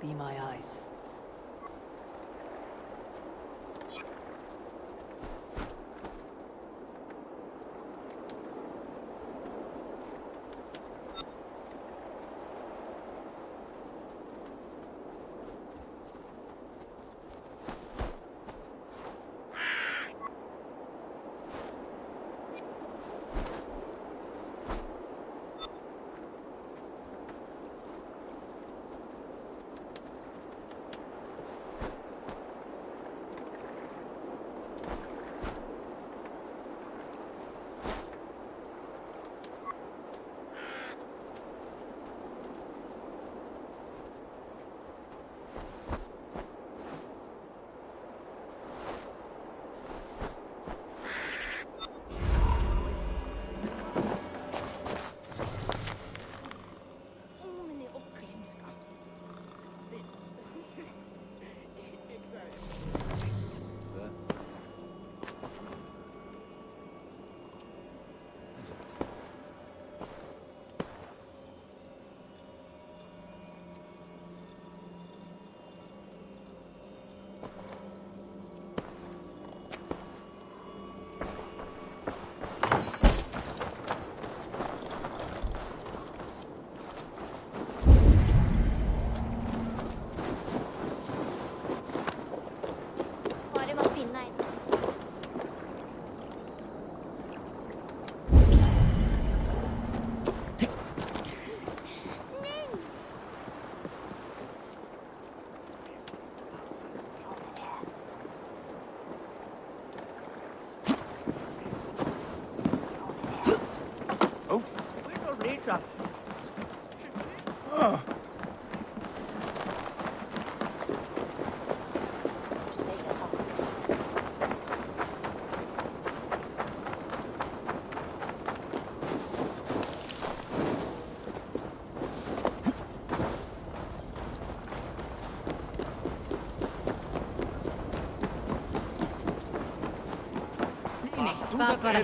be my eyes.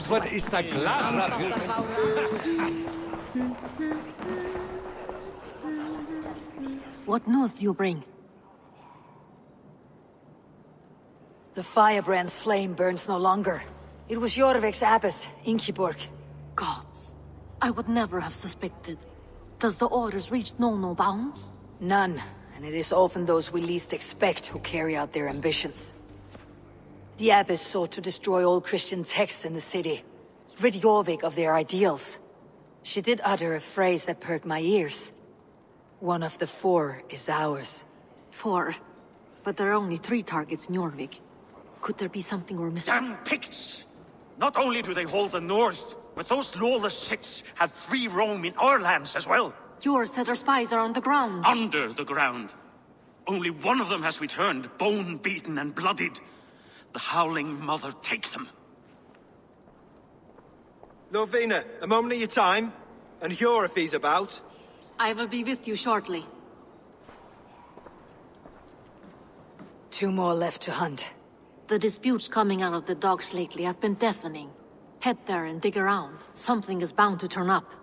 Wat is da klar? What news do you bring? The firebrand's flame burns no longer. It was Jorvik's abbess, Inkiborg. Gods, I would never have suspected. Does the orders reach no bounds? None, and it is often those we least expect who carry out their ambitions. The abbess sought to destroy all Christian texts in the city, rid Jorvik of their ideals. She did utter a phrase that perked my ears. One of the 4 is ours. 4? But there are only 3 targets in Jorvik. Could there be something we're missing? Damn Picts! Not only do they hold the north, but those lawless Siths have free roam in our lands as well. Yours said our spies are on the ground. Under the ground. Only one of them has returned, bone-beaten and bloodied. The Howling Mother take them. Lovina, a moment of your time. And Hjor if he's about. I will be with you shortly. 2 more left to hunt. The disputes coming out of the docks lately have been deafening. Head there and dig around. Something is bound to turn up.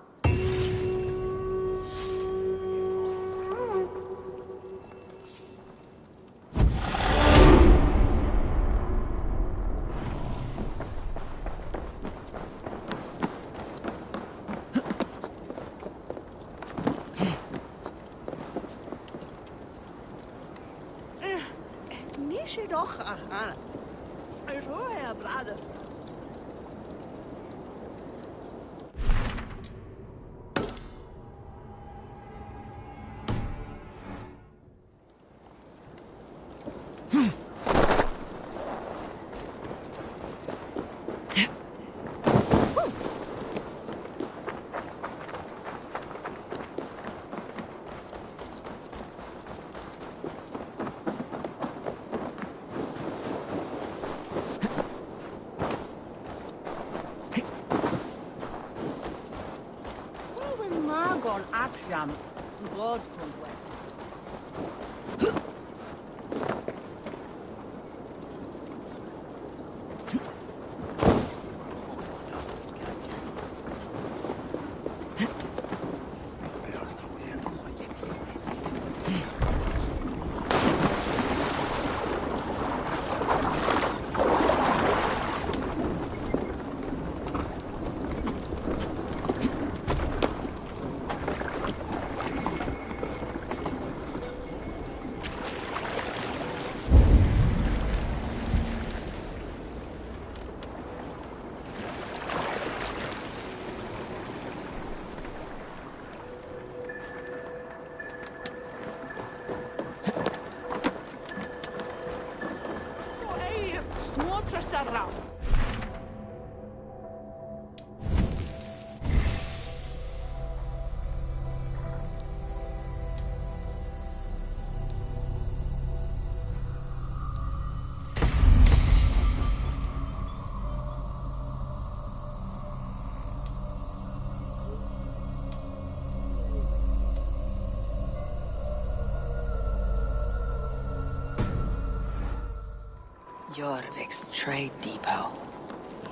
Jorvik's trade depot.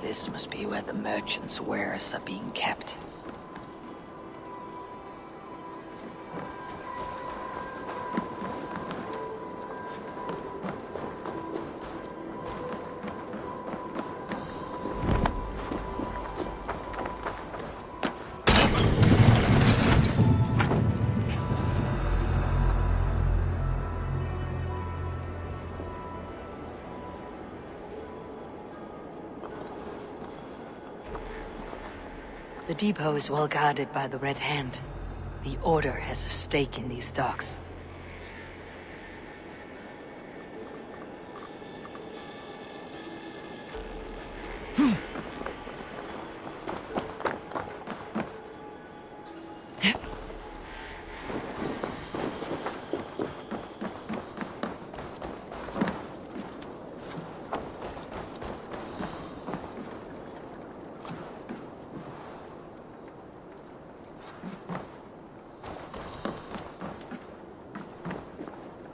This must be where the merchants' wares are being kept. The depot is well guarded by the Red Hand. The Order has a stake in these docks.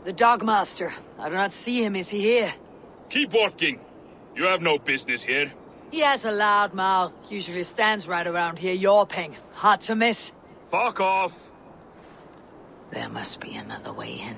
The Dogmaster. I do not see him. Is he here? Keep working. You have no business here. He has a loud mouth. Usually stands right around here yawping. Hard to miss. Fuck off. There must be another way in.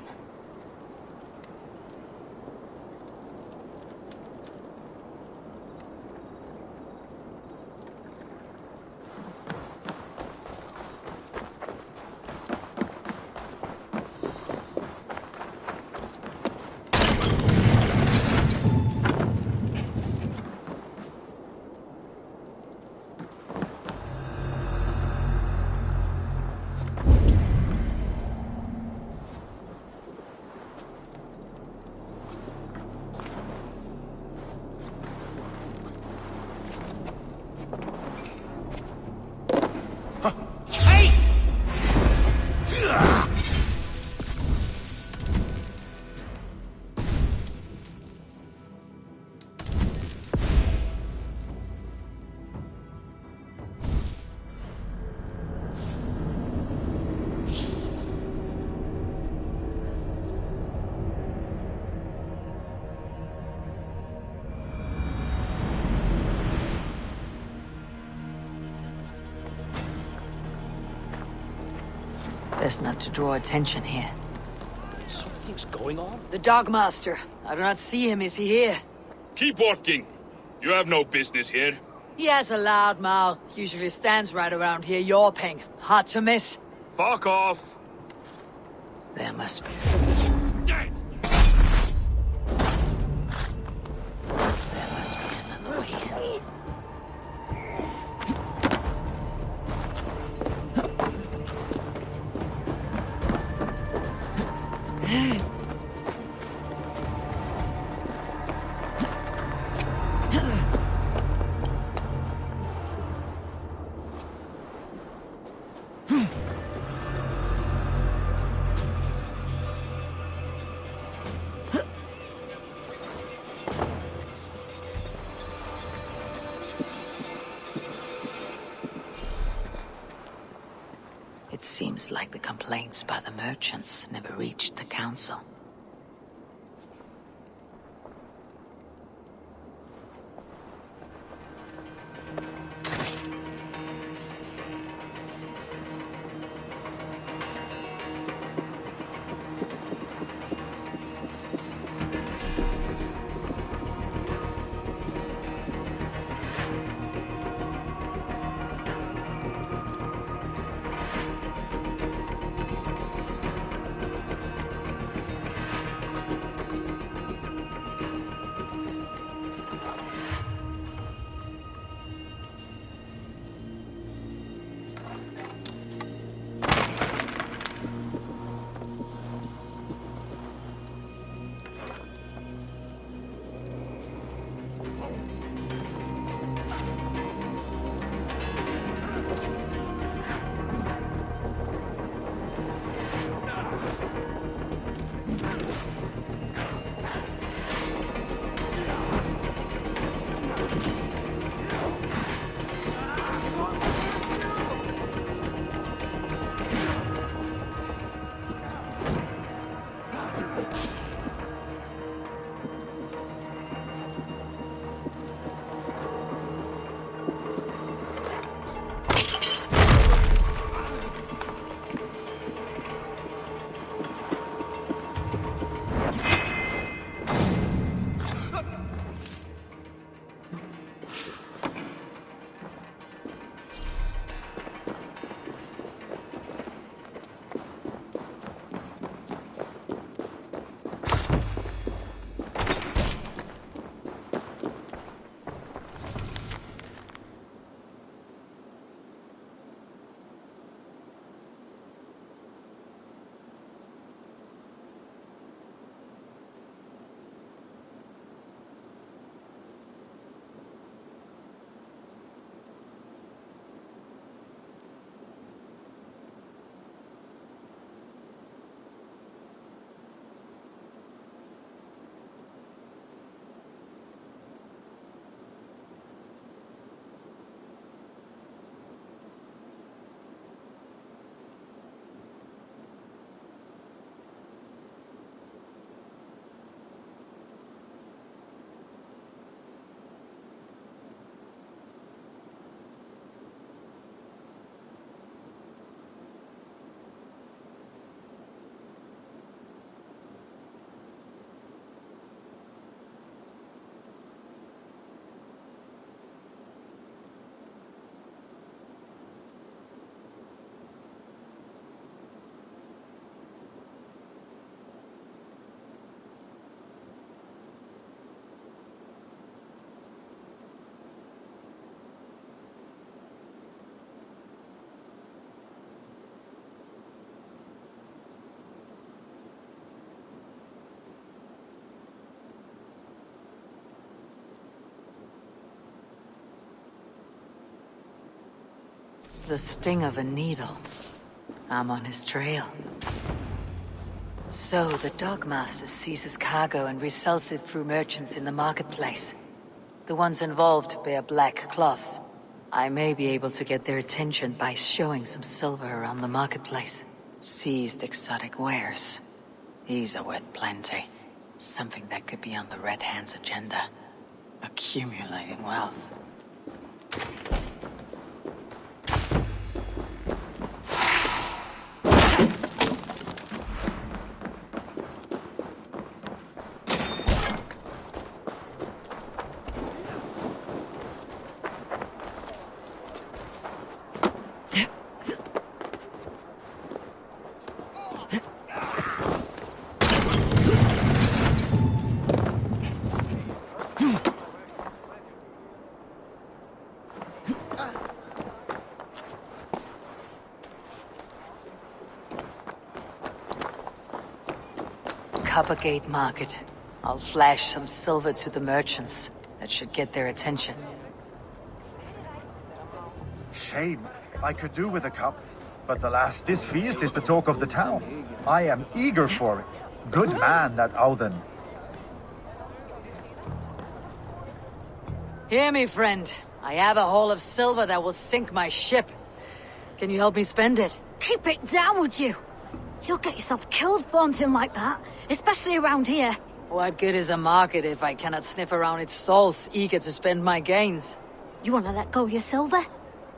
Best not to draw attention here. Something's going on? The Dogmaster. I do not see him. Is he here? Keep working. You have no business here. He has a loud mouth. Usually stands right around here yawping. Hard to miss. Fuck off. There must be. Dead! There must be another way in. It seems like the complaints by the merchants never reached the council. The sting of a needle. I'm on his trail. So, the Dogmaster seizes cargo and resells it through merchants in the marketplace. The ones involved bear black cloths. I may be able to get their attention by showing some silver around the marketplace. Seized exotic wares. These are worth plenty. Something that could be on the Red Hand's agenda. Accumulating wealth. Coppergate Market. I'll flash some silver to the merchants. That should get their attention. Shame. I could do with a cup. But alas, this feast is the talk of the town. I am eager for it. Good man, that Auden. Hear me, friend. I have a haul of silver that will sink my ship. Can you help me spend it? Keep it down, would you? You'll get yourself killed flaunting like that, especially around here. What good is a market if I cannot sniff around its stalls, eager to spend my gains? You want to let go of your silver?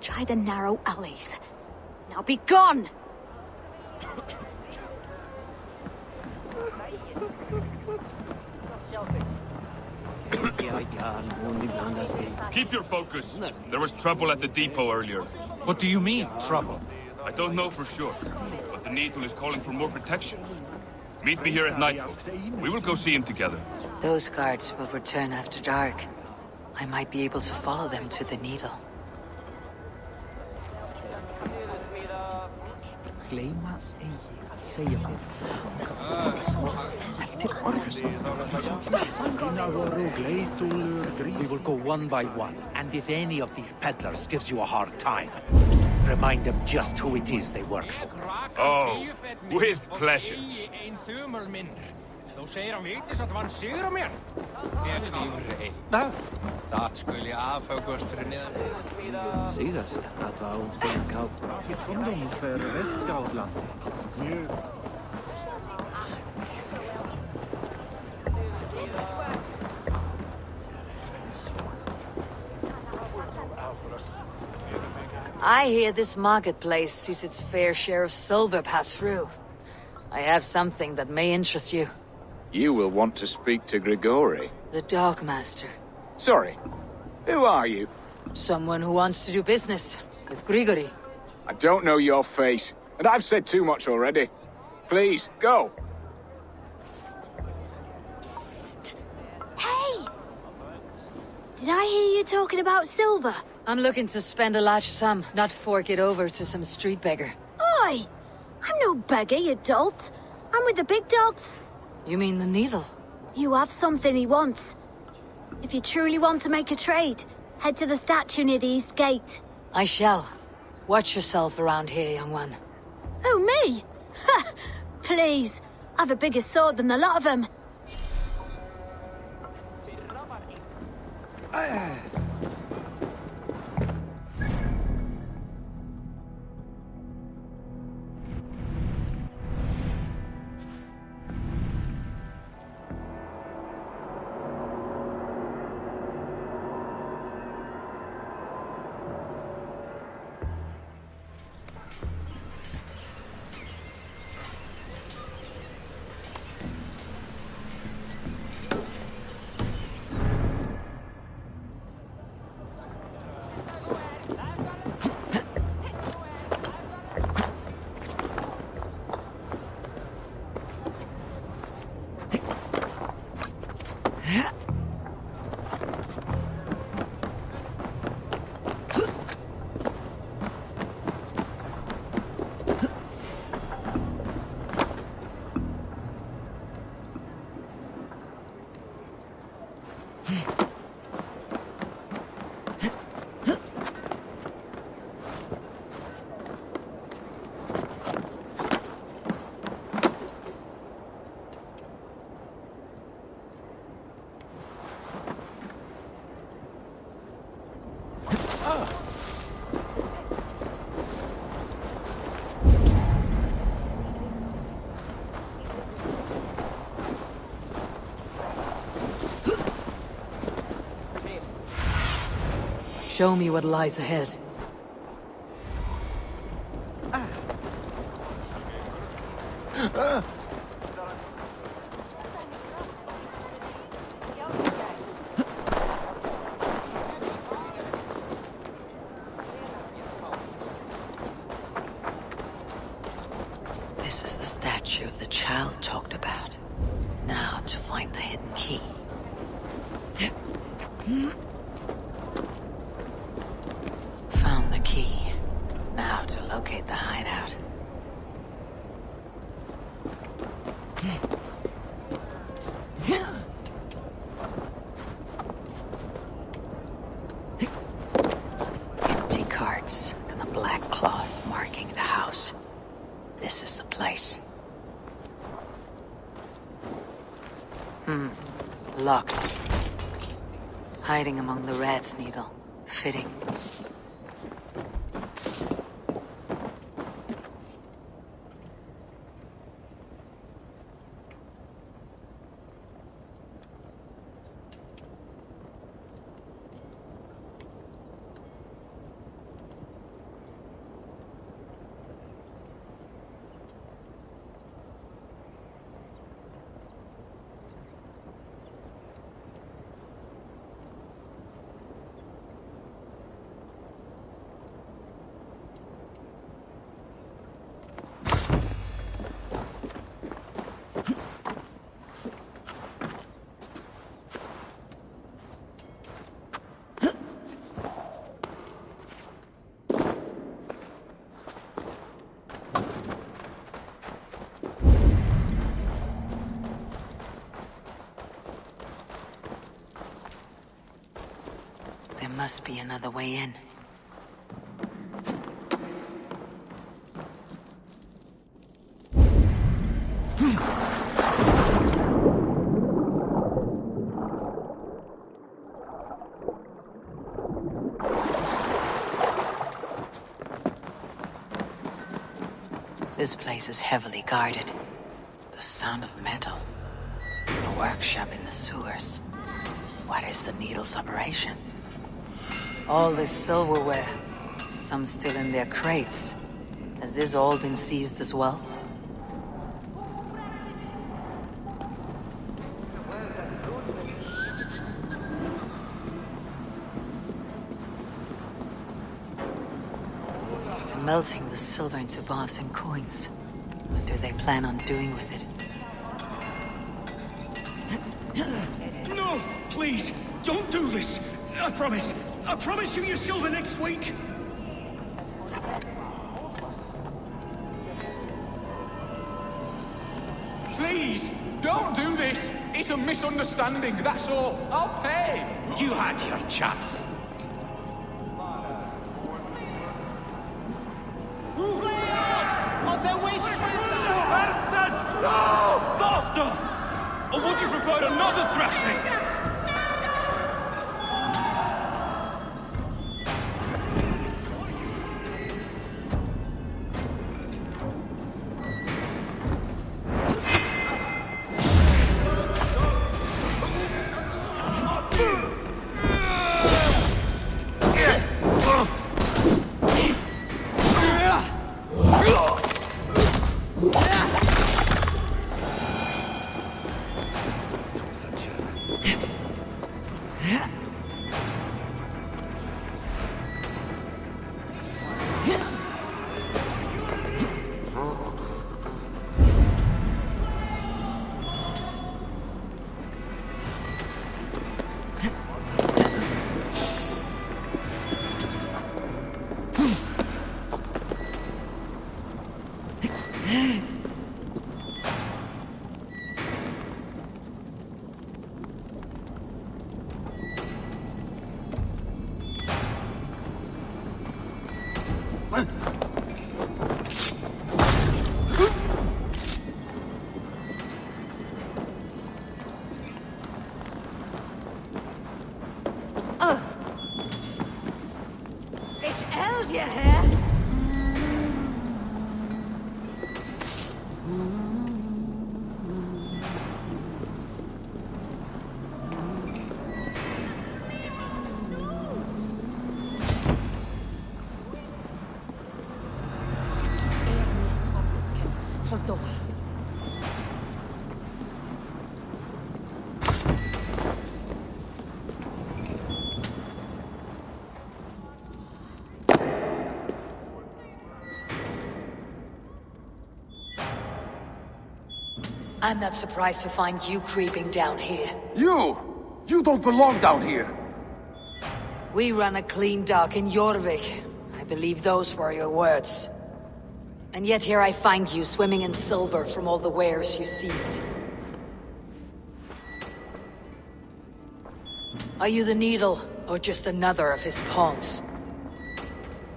Try the narrow alleys. Now be gone! Keep your focus. There was trouble at the depot earlier. What do you mean, trouble? I don't know for sure, but the Needle is calling for more protection. Meet me here at nightfall. We will go see him together. Those guards will return after dark. I might be able to follow them to the Needle. We will go one by one, and if any of these peddlers gives you a hard time, remind them just who it is they work for. Oh, with pleasure. Þú segir hann viti svo að hann sigur á mér. Ég lífur einn. Það skul ég afhugast fyrir neðan. Síðast, það var á síðan gátt. Kondom fyrir Vestgáttland. I hear this marketplace sees its fair share of silver pass through. I have something that may interest you. You will want to speak to Grigori. The Dogmaster. Sorry, who are you? Someone who wants to do business with Grigori. I don't know your face, and I've said too much already. Please, go. Psst. Hey! Did I hear you talking about silver? I'm looking to spend a large sum, not fork it over to some street beggar. Oi! I'm no beggar, you dolt. I'm with the big dogs. You mean the Needle? You have something he wants. If you truly want to make a trade, head to the statue near the East Gate. I shall. Watch yourself around here, young one. Oh, me? Ha! Please. I've a bigger sword than the lot of them. Show me what lies ahead. This is the statue the child talked about. Now to find the hidden key. Found the key. Now to locate the hideout. Empty carts and a black cloth marking the house. This is the place. Locked. Hiding among the rat's needle. Fitting. There must be another way in. This place is heavily guarded. The sound of metal. A workshop in the sewers. What is the needle's operation? All this silverware. Some still in their crates. Has this all been seized as well? They're melting the silver into bars and coins. What do they plan on doing with it? No! Please! Don't do this! I promise! I promise you your silver next week! Please, don't do this. It's a misunderstanding, that's all. I'll pay. You had your chance. No! Faster! Or would you prefer another thrashing? I'm not surprised to find you creeping down here. You! You don't belong down here! We run a clean dock in Jorvik. I believe those were your words. And yet here I find you swimming in silver from all the wares you seized. Are you the Needle, or just another of his pawns?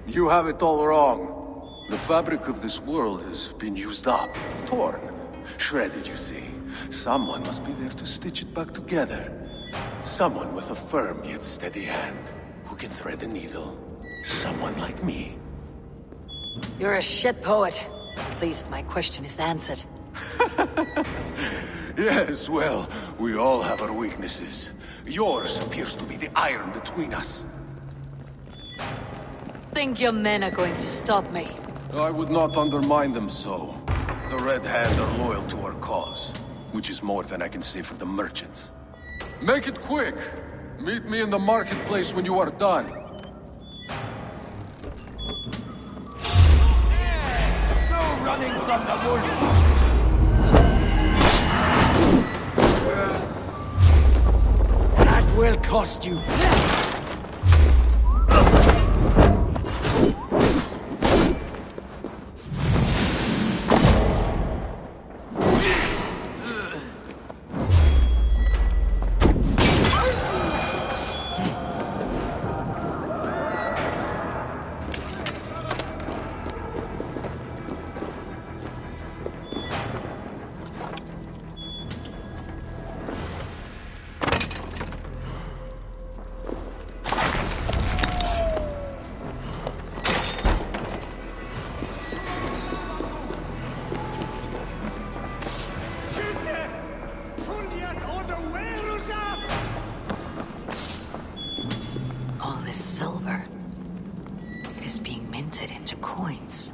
You have it all wrong. The fabric of this world has been used up, torn, shredded, you see. Someone must be there to stitch it back together. Someone with a firm yet steady hand, who can thread the needle. Someone like me. You're a shit poet. At least my question is answered. Yes, well, we all have our weaknesses. Yours appears to be the iron between us. Think your men are going to stop me? I would not undermine them so. The Red Hand are loyal to our cause, which is more than I can say for the merchants. Make it quick! Meet me in the marketplace when you are done. No running from the bully! That will cost you. All this silver. It is being minted into coins.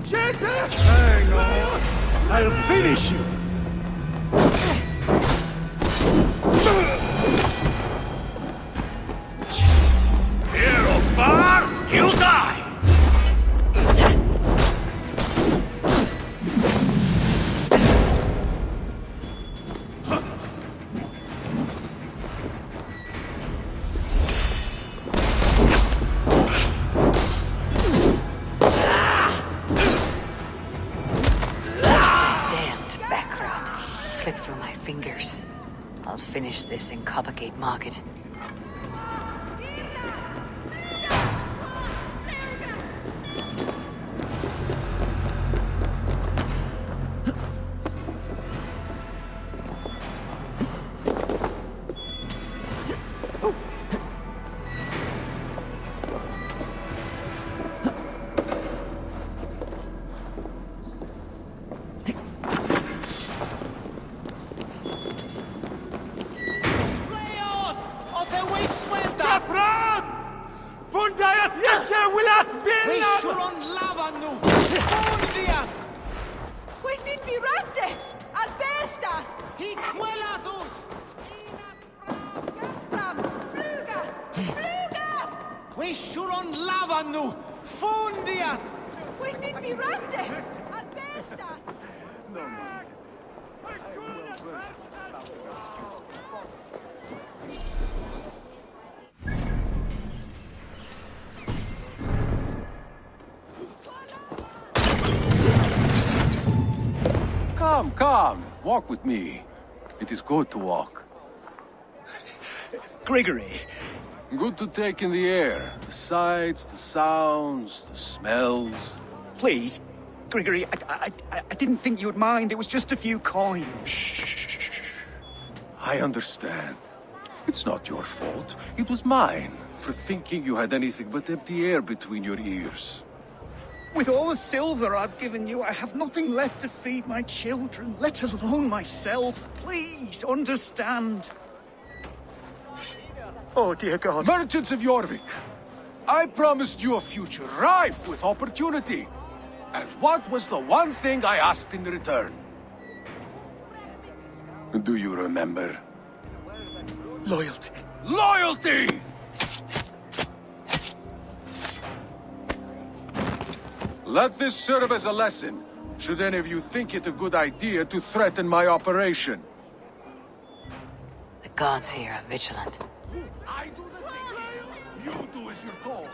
Hang on! I'll finish you! Hero far, you die! Slipped through my fingers. I'll finish this in Coppergate Market. Come, walk with me. It is good to walk. Gregory. Good to take in the air. The sights, the sounds, the smells. Please, Gregory, I didn't think you'd mind. It was just a few coins. Shh. I understand. It's not your fault. It was mine, for thinking you had anything but empty air between your ears. With all the silver I've given you, I have nothing left to feed my children, let alone myself. Please, understand. Oh, dear God. Merchants of Jorvik, I promised you a future rife with opportunity. And what was the one thing I asked in return? Do you remember? Loyalty. Loyalty! Let this serve as a lesson, should any of you think it a good idea to threaten my operation. The gods here are vigilant. I do the thing, you do as you're told.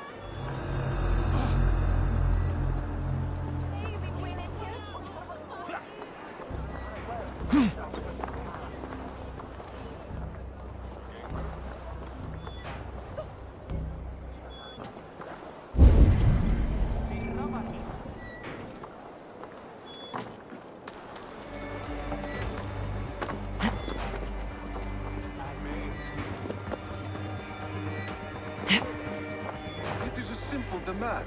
Demand.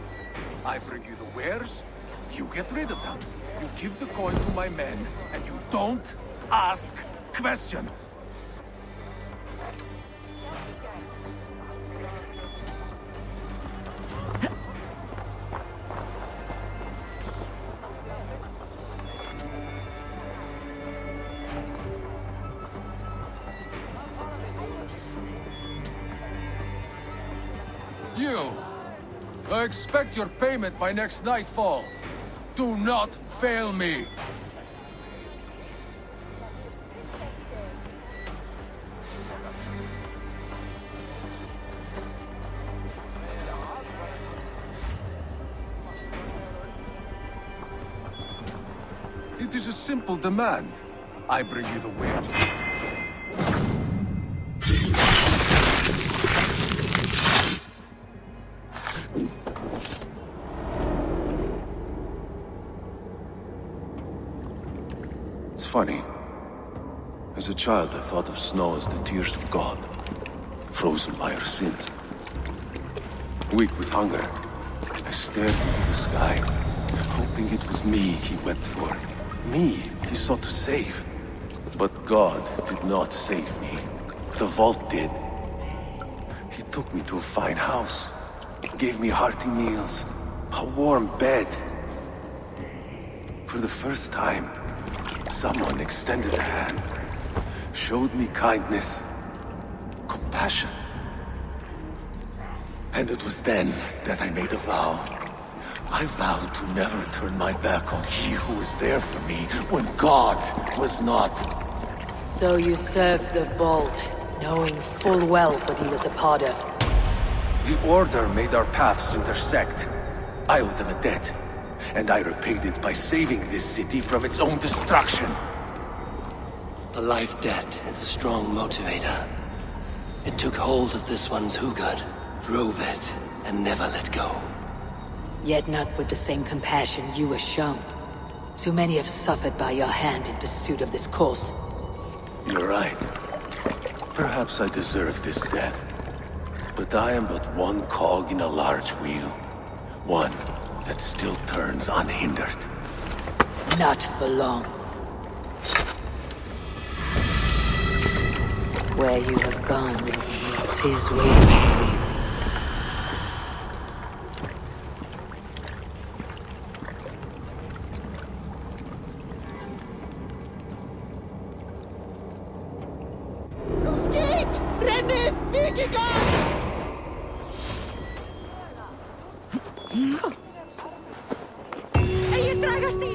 I bring you the wares, you get rid of them. You give the coin to my men, and you don't ask questions. You! I expect your payment by next nightfall. Do not fail me. It is a simple demand. I bring you the wares. Funny. As a child, I thought of snow as the tears of God, frozen by our sins. Weak with hunger, I stared into the sky, hoping it was me he wept for. Me he sought to save. But God did not save me. The vault did. He took me to a fine house, gave me hearty meals, a warm bed. For the first time, someone extended a hand, showed me kindness, compassion. And it was then that I made a vow. I vowed to never turn my back on he who was there for me when God was not. So you served the Vault, knowing full well what he was a part of. The Order made our paths intersect. I owed them a debt. And I repaid it by saving this city from its own destruction. A life debt is a strong motivator. It took hold of this one's Hugad, drove it, and never let go. Yet not with the same compassion you were shown. Too many have suffered by your hand in pursuit of this cause. You're right. Perhaps I deserve this death. But I am but one cog in a large wheel. One that still turns unhindered. Not for long. Where you have gone, tears waiting for you. Skit! Rennið! Vikingar! Eigi dragast í!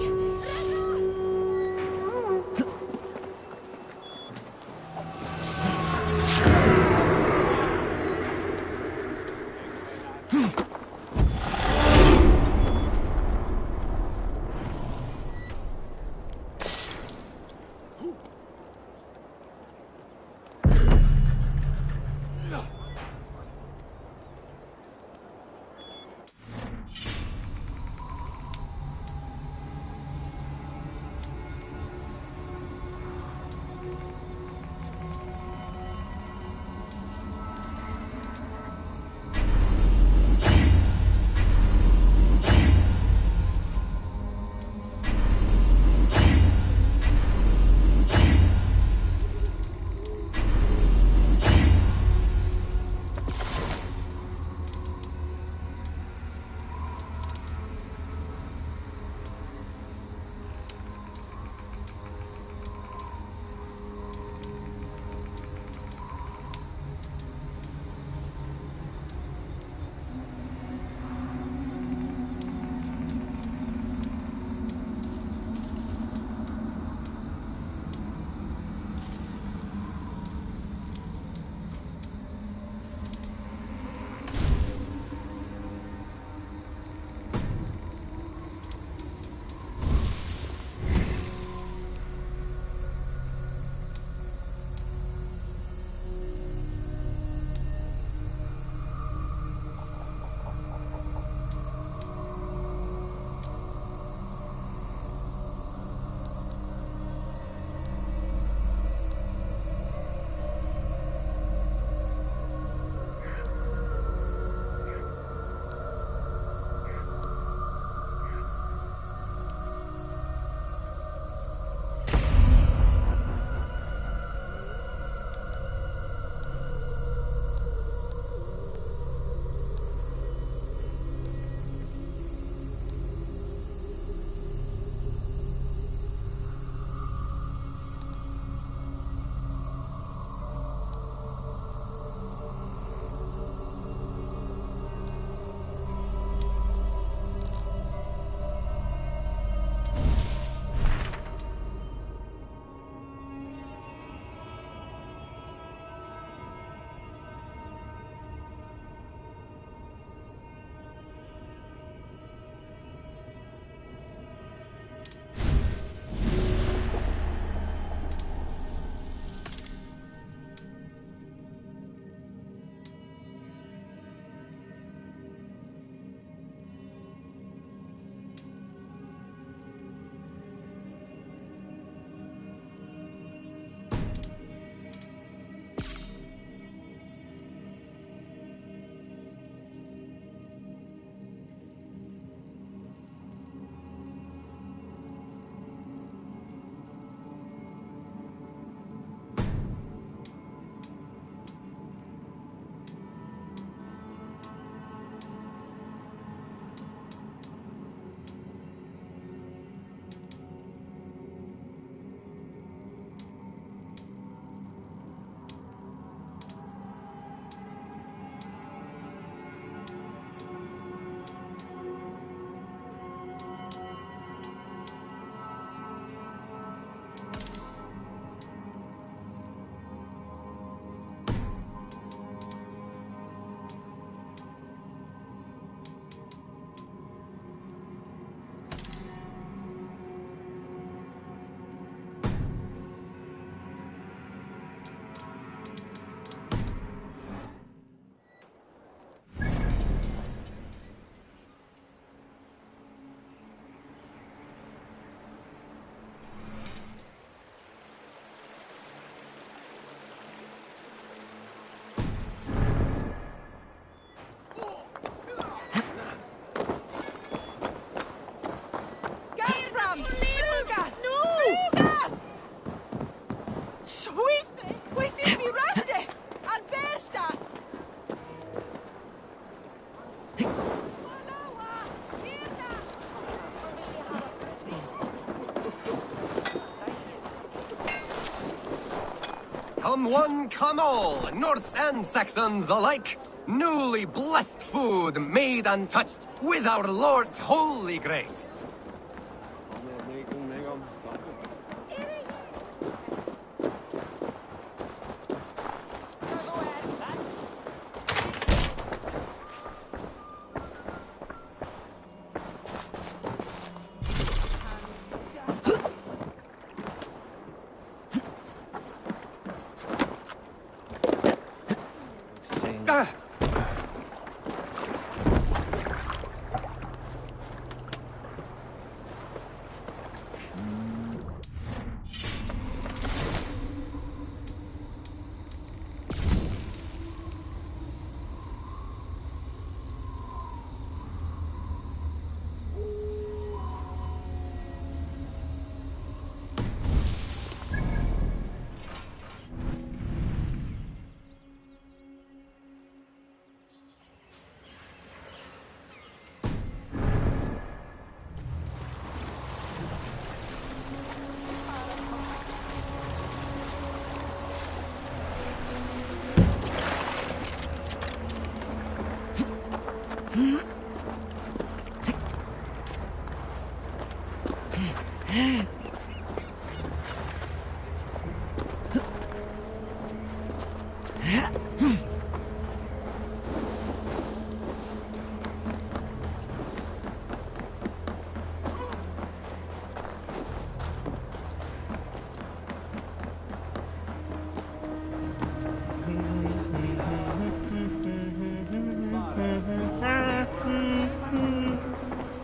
Come one, come all, Norse and Saxons alike. Newly blessed food, made untouched with our Lord's holy grace.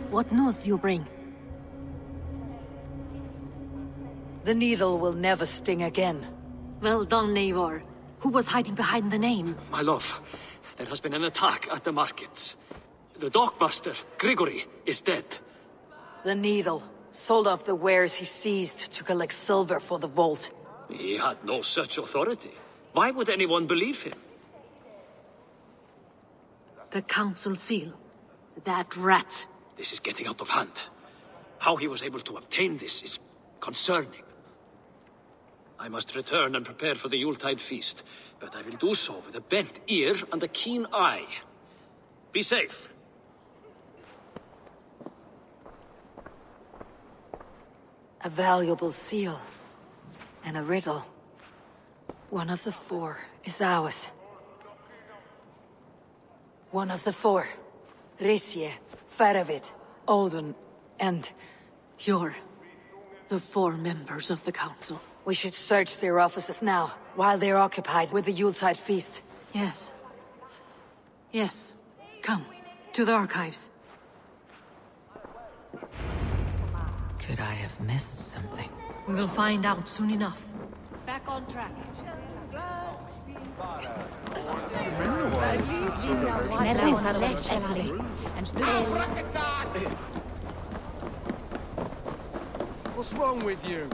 What news do you bring? The needle will never sting again. Well done, Eivor. Who was hiding behind the name? My love, there has been an attack at the markets. The dockmaster, Grigory, is dead. The needle sold off the wares he seized to collect silver for the vault. He had no such authority. Why would anyone believe him? The council seal. That rat. This is getting out of hand. How he was able to obtain this is concerning. I must return and prepare for the Yuletide feast, but I will do so with a bent ear and a keen eye. Be safe. A valuable seal. And a riddle. One of the four is ours. One of the four. Risje, Faravid, Odin, and... You're the four members of the council. We should search their offices now, while they're occupied with the Yuletide feast. Yes. Yes. Come, to the archives. Could I have missed something? We will find out soon enough. Back on track. What's wrong with you?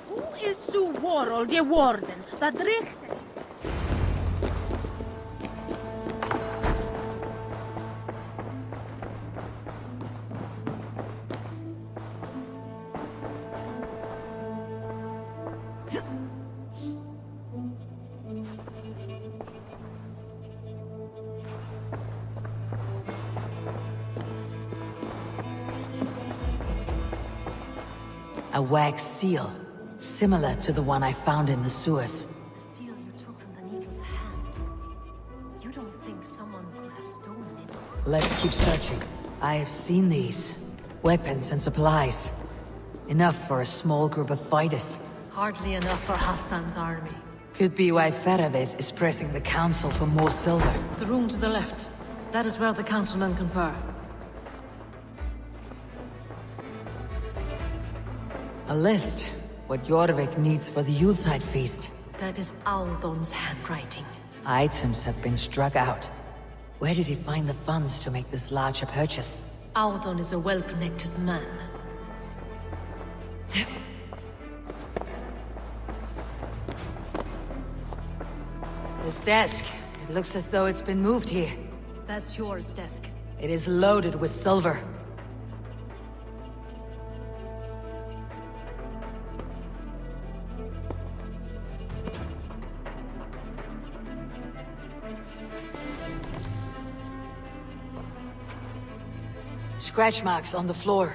Who is so world the warden that richt? A wax seal, similar to the one I found in the sewers. The seal you took from the needle's hand. You don't think someone could have stolen it? Let's keep searching. I have seen these. Weapons and supplies. Enough for a small group of fighters. Hardly enough for Halfdan's army. Could be why Faravid is pressing the council for more silver. The room to the left. That is where the councilmen confer. A list. What Jorvik needs for the Yuletide feast. That is Audon's handwriting. Items have been struck out. Where did he find the funds to make this larger purchase? Audon is a well-connected man. This desk. It looks as though it's been moved here. That's yours, desk. It is loaded with silver. Scratch marks on the floor.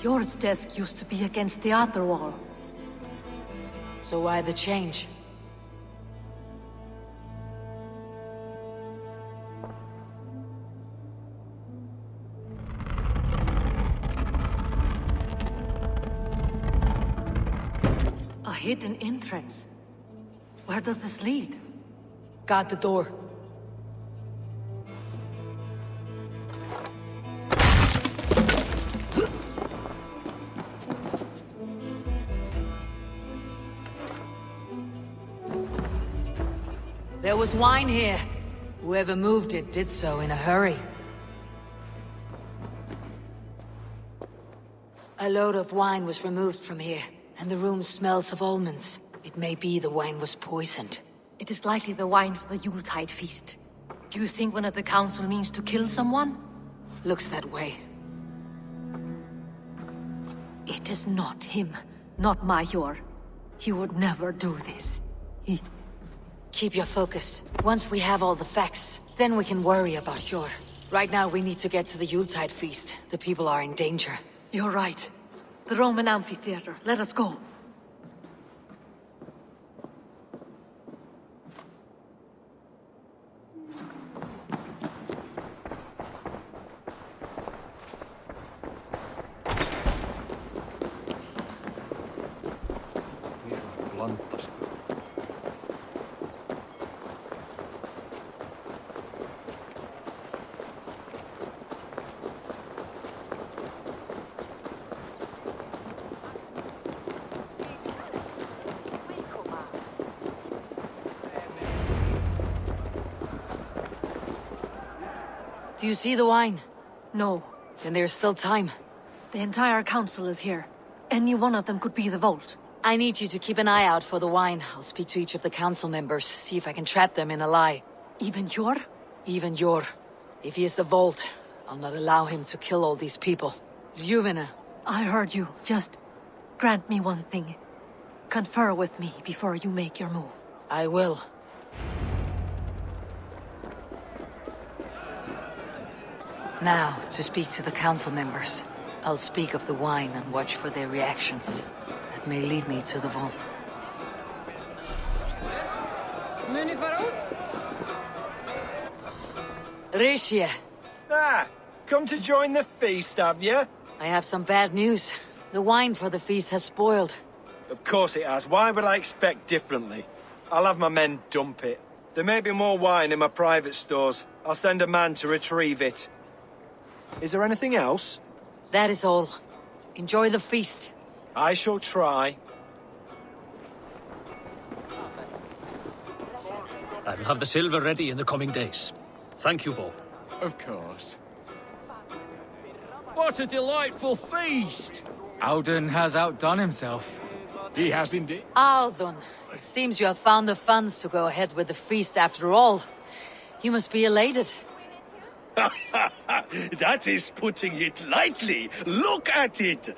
Yours desk used to be against the other wall. So why the change? A hidden entrance. Where does this lead? Guard the door. There was wine here. Whoever moved it did so in a hurry. A load of wine was removed from here, and the room smells of almonds. It may be the wine was poisoned. It is likely the wine for the Yuletide feast. Do you think one of the council means to kill someone? Looks that way. It is not him, not Major. He would never do this. Keep your focus. Once we have all the facts, then we can worry about Hjor. Right now we need to get to the Yuletide feast. The people are in danger. You're right. The Roman amphitheater. Let us go. Do you see the wine? No. Then there's still time. The entire council is here. Any one of them could be the vault. I need you to keep an eye out for the wine. I'll speak to each of the council members, see if I can trap them in a lie. Even Hjor? Even Hjor. If he is the vault, I'll not allow him to kill all these people. Ljuvena. I heard you. Just grant me one thing. Confer with me before you make your move. I will. Now, to speak to the council members. I'll speak of the wine and watch for their reactions. That may lead me to the vault. Risha! Ah! Come to join the feast, have you? I have some bad news. The wine for the feast has spoiled. Of course it has. Why would I expect differently? I'll have my men dump it. There may be more wine in my private stores. I'll send a man to retrieve it. Is there anything else? That is all. Enjoy the feast. I shall try. I will have the silver ready in the coming days. Thank you, Bo. Of course. What a delightful feast! Alden has outdone himself. He has indeed. Aldon, it seems you have found the funds to go ahead with the feast after all. You must be elated. That is putting it lightly. Look at it.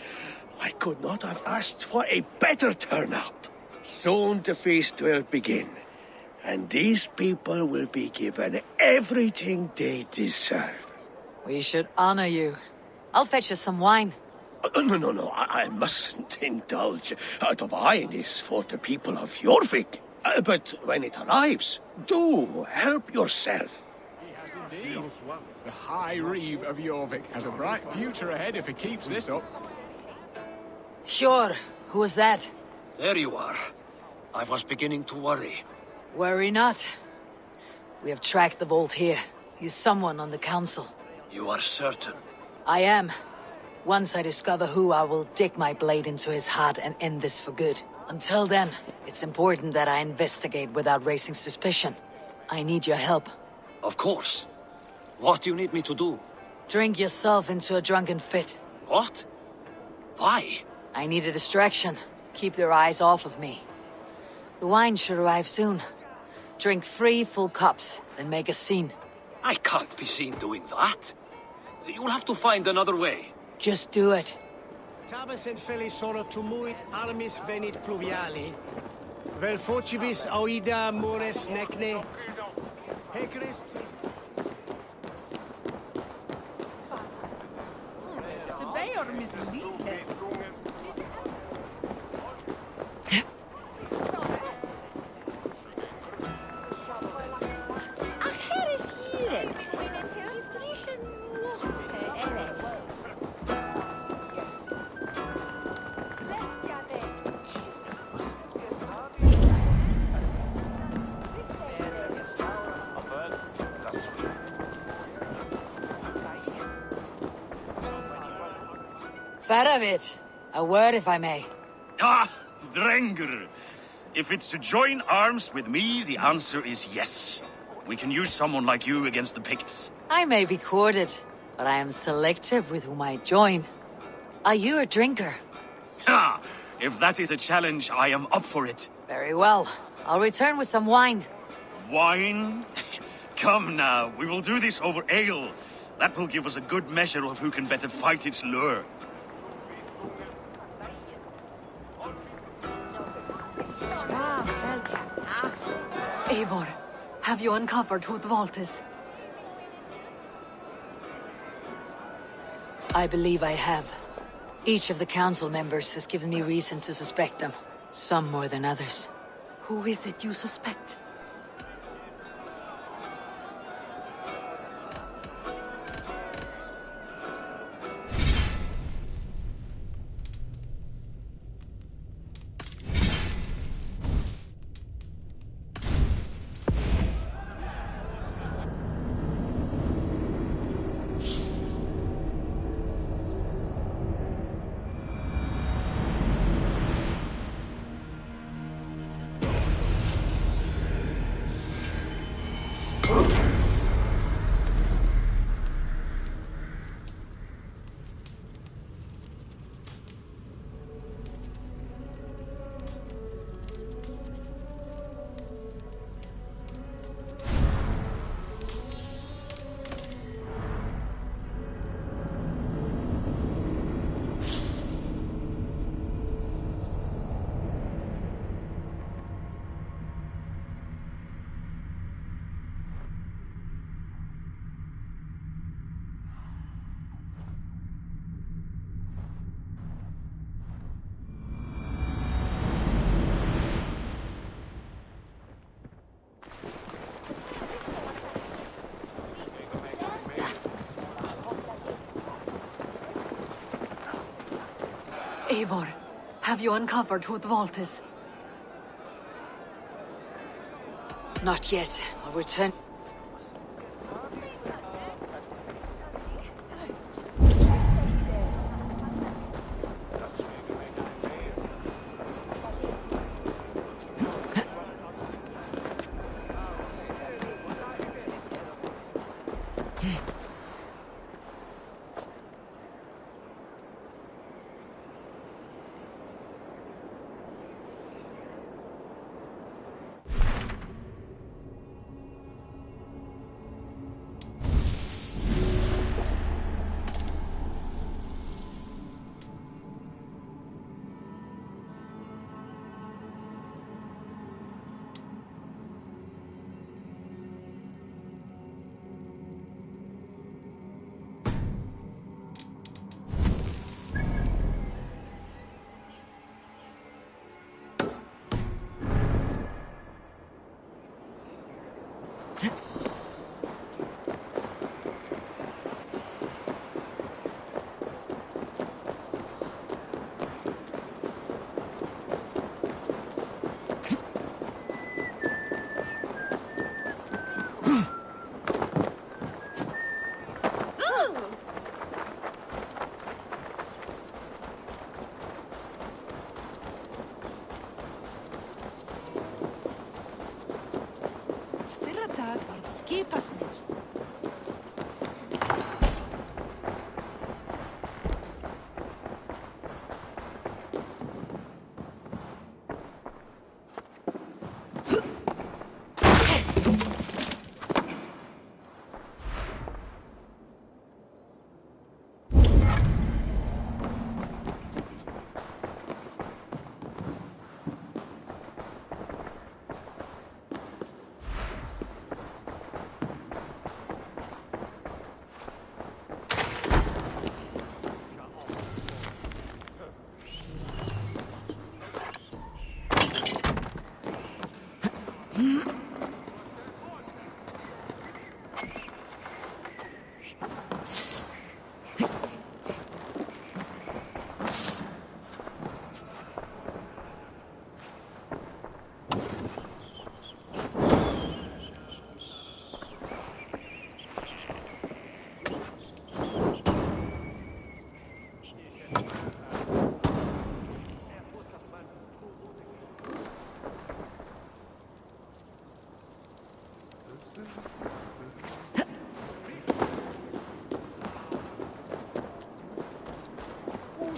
I could not have asked for a better turnout. Soon the feast will begin, and these people will be given everything they deserve. We should honor you. I'll fetch us some wine. No, I mustn't indulge. The wine is for the people of Jorvik. But when it arrives, do help yourself. Indeed. The High Reeve of Jorvik has a bright future ahead if he keeps this up. Sure. Who was that? There you are. I was beginning to worry. Worry not. We have tracked the vault here. He's someone on the council. You are certain? I am. Once I discover who, I will dig my blade into his heart and end this for good. Until then, it's important that I investigate without raising suspicion. I need your help. Of course. What do you need me to do? Drink yourself into a drunken fit. What? Why? I need a distraction. Keep their eyes off of me. The wine should arrive soon. Drink 3 full cups, then make a scene. I can't be seen doing that. You'll have to find another way. Just do it. Tabes et felisoro tumuit armis venit pluviali. Vel focibis auida mures necne. Hecris... Faravit, a word if I may. Ah, Drenger. If it's to join arms with me, the answer is yes. We can use someone like you against the Picts. I may be courted, but I am selective with whom I join. Are you a drinker? Ha! If that is a challenge, I am up for it. Very well. I'll return with some wine. Wine? Come now, we will do this over ale. That will give us a good measure of who can better fight its lure. Eivor, have you uncovered who the vault is? I believe I have. Each of the council members has given me reason to suspect them. Some more than others. Who is it you suspect? Eivor, have you uncovered who the vault is? Not yet. I'll return.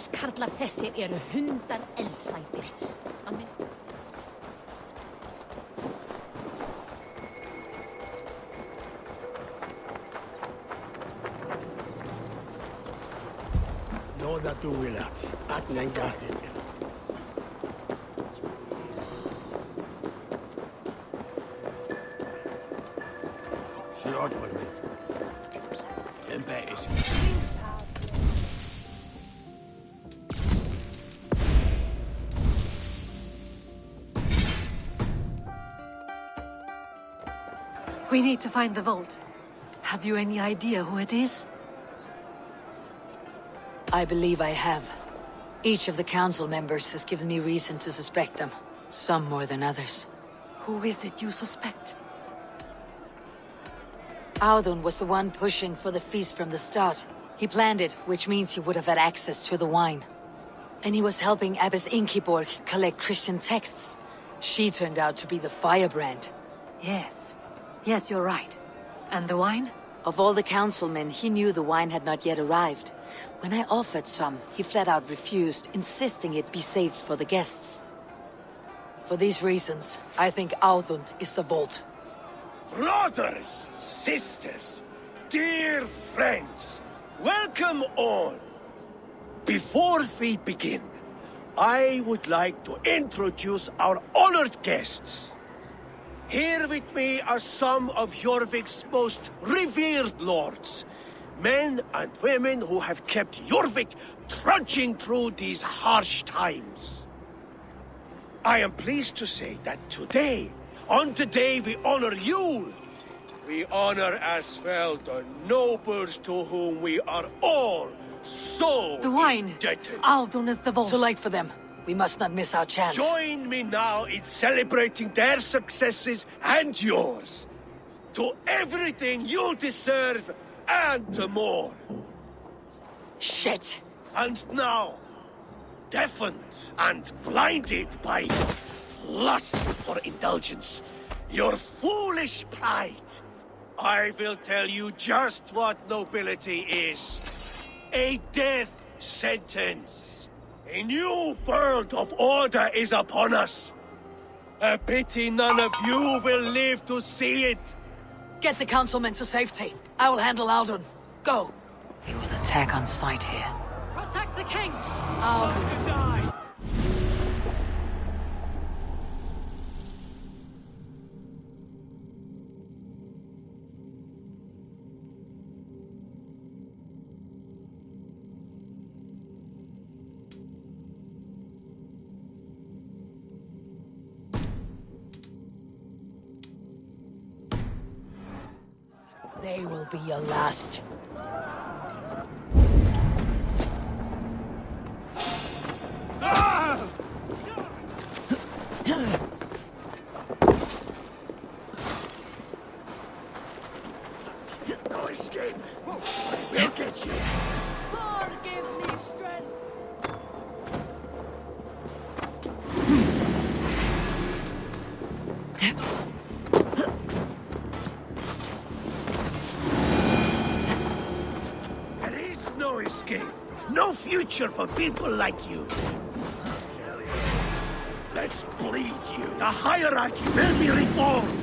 Konungskarlar þessir eru hundar eldsætir. Noda tuilla, atnen gathin. Se odvolmi. Den bæs. We need to find the vault. Have you any idea who it is? I believe I have. Each of the council members has given me reason to suspect them. Some more than others. Who is it you suspect? Audun was the one pushing for the feast from the start. He planned it, which means he would have had access to the wine. And he was helping Abbess Inkiborg collect Christian texts. She turned out to be the firebrand. Yes. Yes, you're right. And the wine? Of all the councilmen, he knew the wine had not yet arrived. When I offered some, he flat out refused, insisting it be saved for the guests. For these reasons, I think Audun is the vault. Brothers, sisters, dear friends, welcome all. Before we begin, I would like to introduce our honored guests. Here with me are some of Jorvik's most revered lords. Men and women who have kept Jorvik trudging through these harsh times. I am pleased to say that today, on the day we honor Yule, we honor as well the nobles to whom we are all so The wine! indebted. Audun is the vault. Too late for them. We must not miss our chance. Join me now in celebrating their successes and yours. To everything you deserve and more. Shit! And now, deafened and blinded by lust for indulgence, your foolish pride, I will tell you just what nobility is. A death sentence. A new world of order is upon us. A pity none of you will live to see it. Get the councilmen to safety. I will handle Audun. Go! He will attack on sight here. Protect the king! Audun. They will be your last. No escape. We'll get you. Lord, give me strength. There is no escape. No future for people like you. Let's bleed you. The hierarchy will be reformed.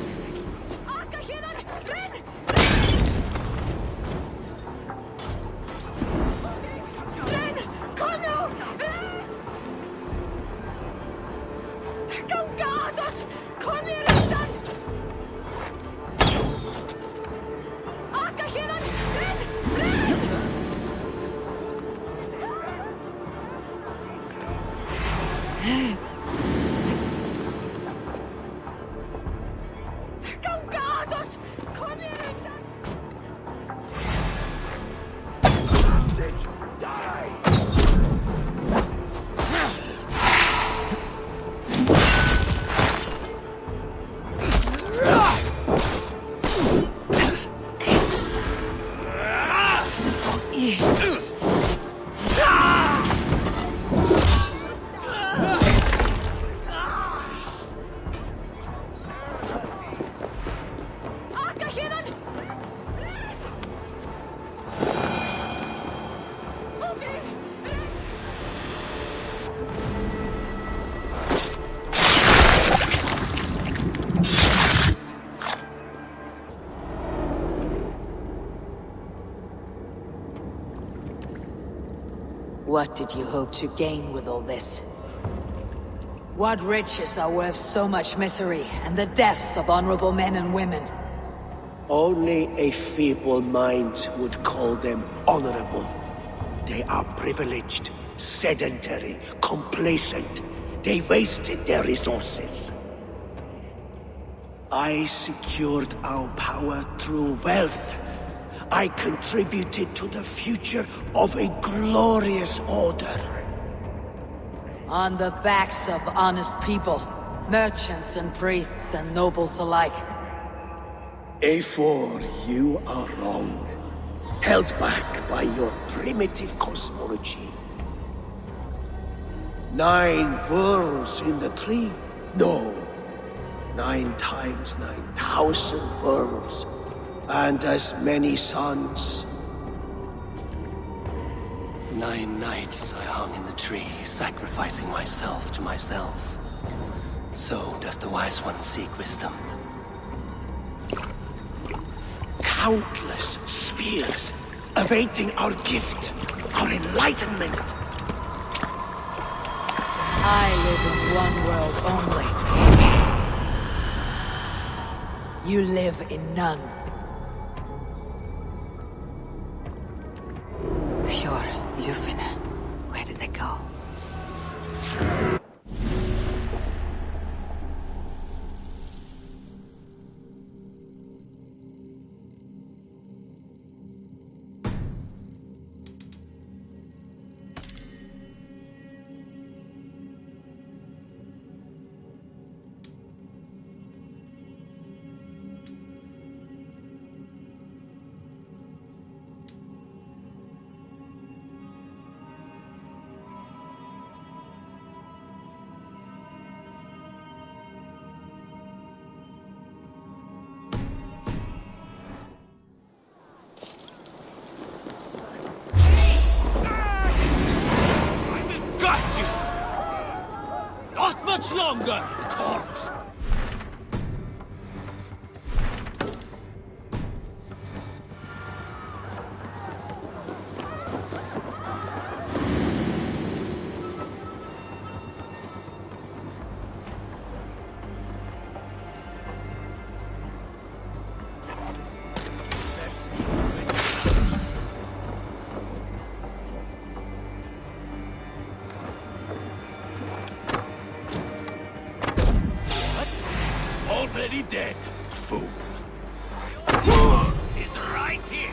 What did you hope to gain with all this? What riches are worth so much misery and the deaths of honorable men and women? Only a feeble mind would call them honorable. They are privileged, sedentary, complacent. They wasted their resources. I secured our power through wealth. I contributed to the future of a glorious order. On the backs of honest people, merchants and priests and nobles alike. A4, you are wrong. Held back by your primitive cosmology. 9 worlds in the tree? No. 9 times 9,000 worlds. And as many suns. 9 nights I hung in the tree, sacrificing myself to myself. So does the wise one seek wisdom. Countless spheres, awaiting our gift, our enlightenment. I live in one world only. You live in none. Pure Lufin. Where did they go? Much longer, corpse! Already dead, fool. Is right here.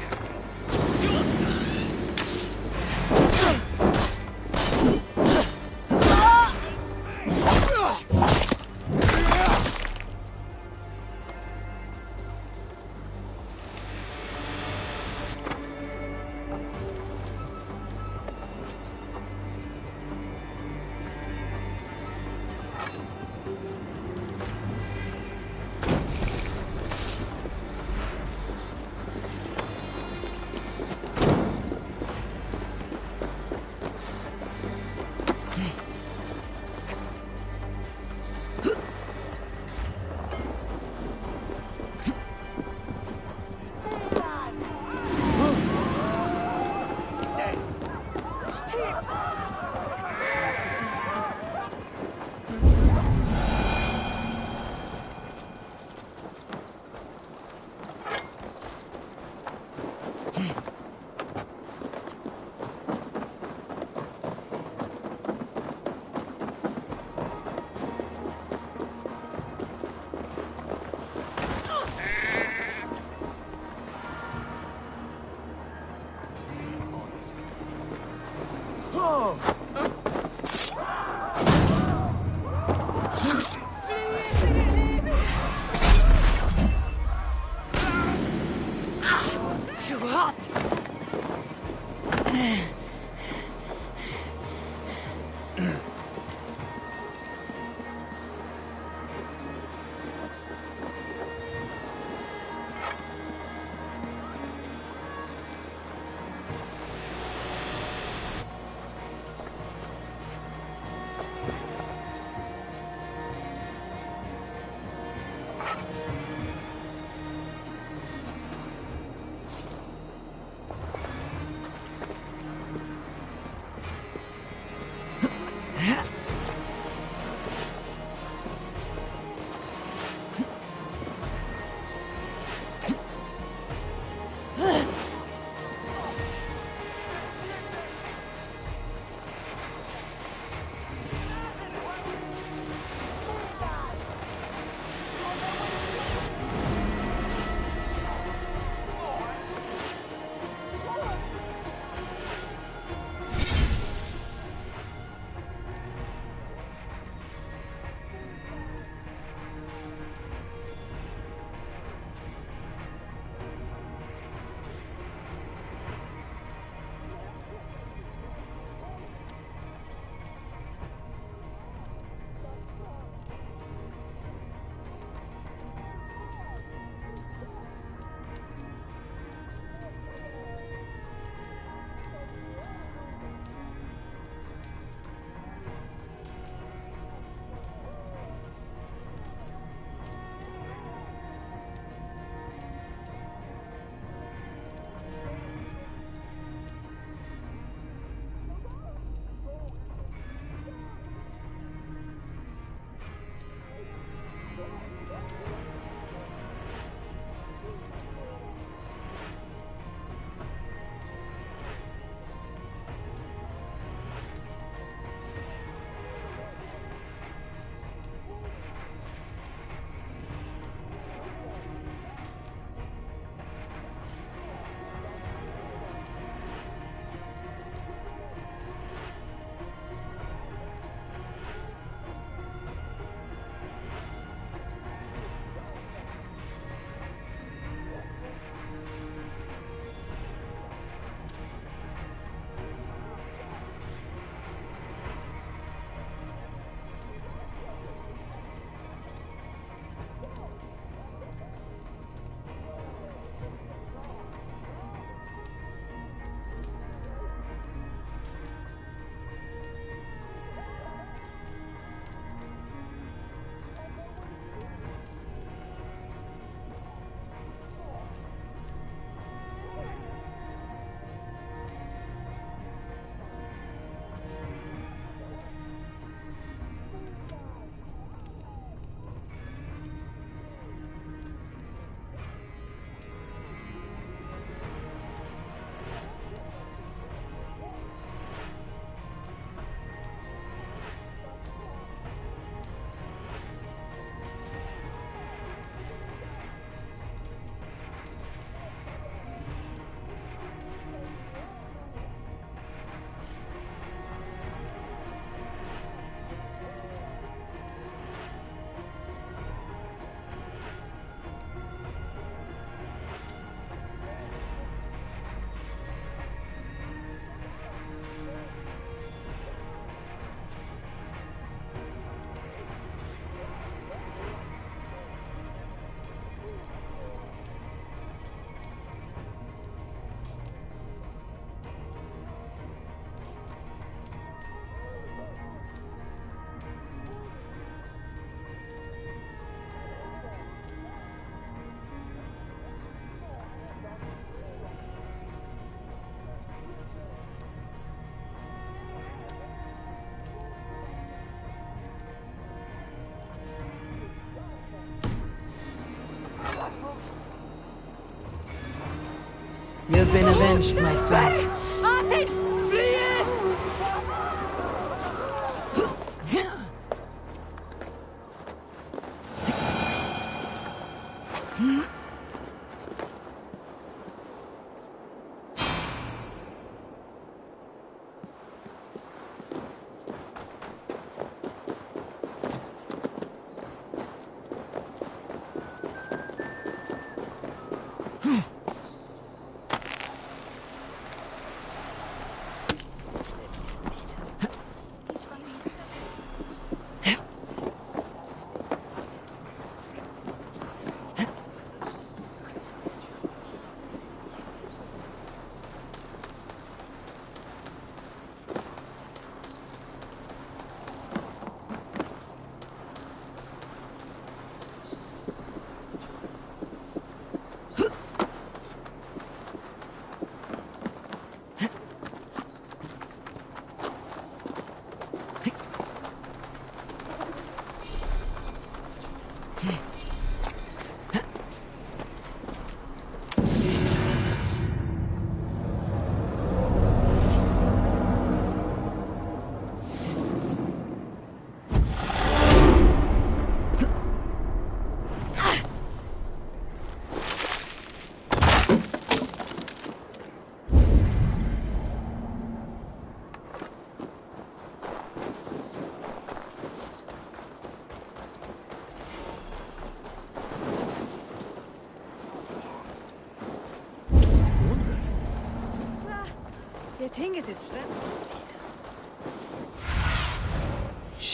You've been avenged, my friend.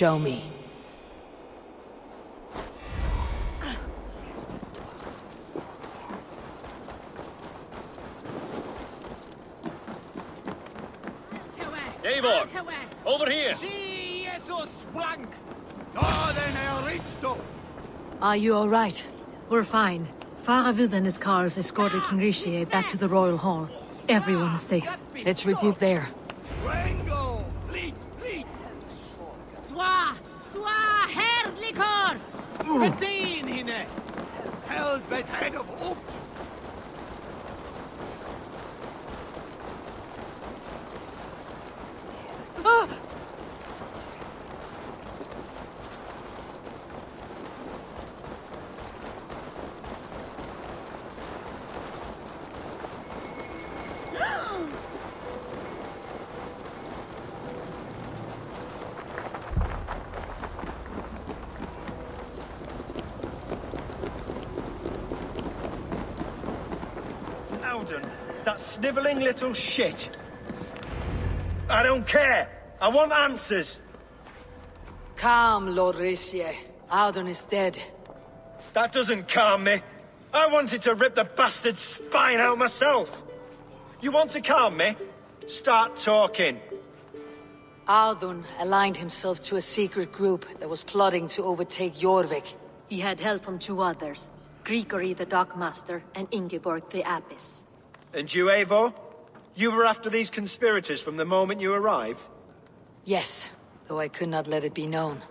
Show me. Eivor, over here. Are you all right? We're fine. Faravid and his cars escorted King Rishi back to the Royal Hall. Everyone is safe. Let's regroup there. Swa! Swa! Herdlikor! Neck. Helvet head of oak. Alden, that snivelling little shit. I don't care. I want answers. Calm, Lord Rissier. Audun is dead. That doesn't calm me. I wanted to rip the bastard's spine out myself. You want to calm me? Start talking. Audun aligned himself to a secret group that was plotting to overtake Jorvik. He had help from two others, Grigory the Dockmaster and Ingeborg the Abbess. And you, Eivor? You were after these conspirators from the moment you arrived? Yes, though I could not let it be known.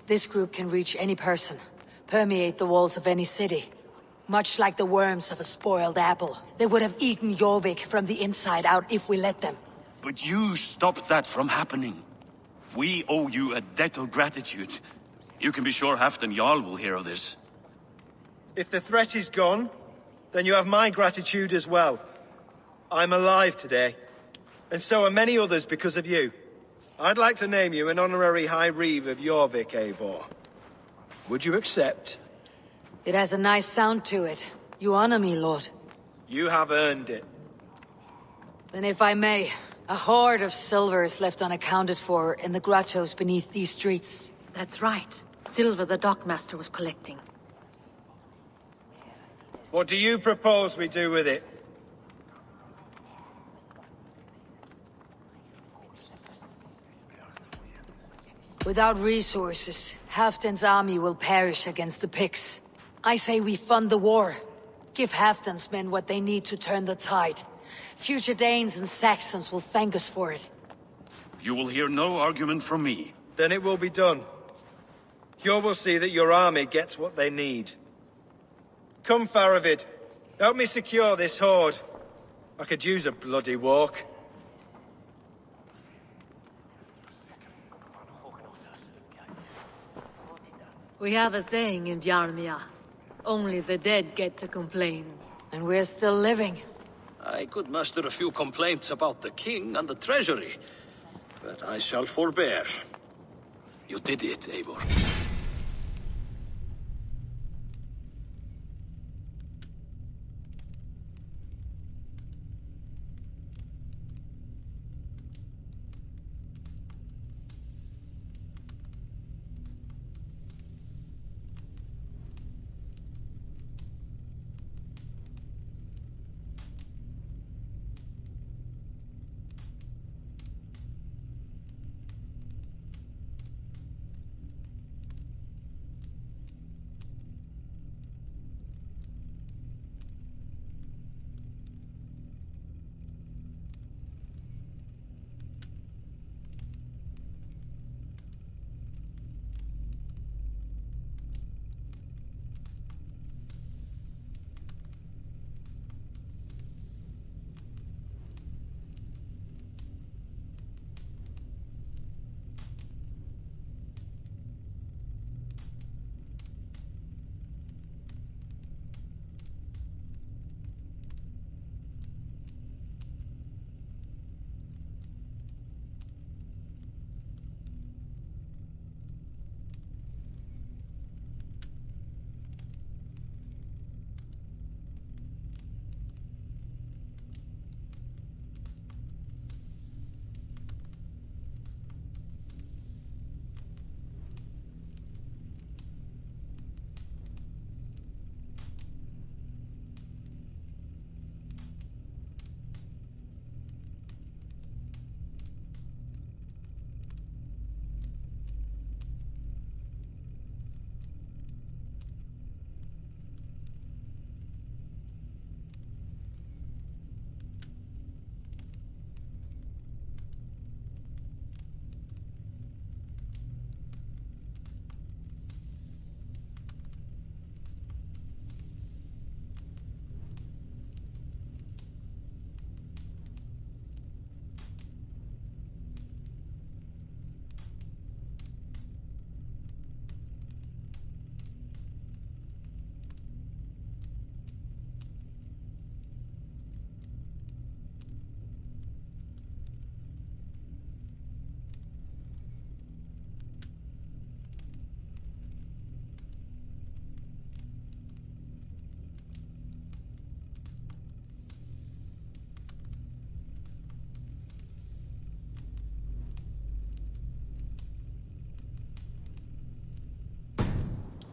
This group can reach any person, permeate the walls of any city. Much like the worms of a spoiled apple. They would have eaten Jorvik from the inside out if we let them. But you stopped that from happening. We owe you a debt of gratitude. You can be sure Halfdan Jarl will hear of this. If the threat is gone, then you have my gratitude as well. I'm alive today, and so are many others because of you. I'd like to name you an honorary High Reeve of Jorvik, Eivor. Would you accept? It has a nice sound to it. You honor me, Lord. You have earned it. Then if I may, a hoard of silver is left unaccounted for in the grottos beneath these streets. That's right. Silver the Dockmaster was collecting. What do you propose we do with it? Without resources, Halfdan's army will perish against the Picts. I say we fund the war. Give Halfdan's men what they need to turn the tide. Future Danes and Saxons will thank us for it. You will hear no argument from me. Then it will be done. You will see that your army gets what they need. Come, Faravid. Help me secure this hoard. I could use a bloody walk. We have a saying in Bjarmia. Only the dead get to complain. And we're still living. I could muster a few complaints about the king and the treasury, but I shall forbear. You did it, Eivor.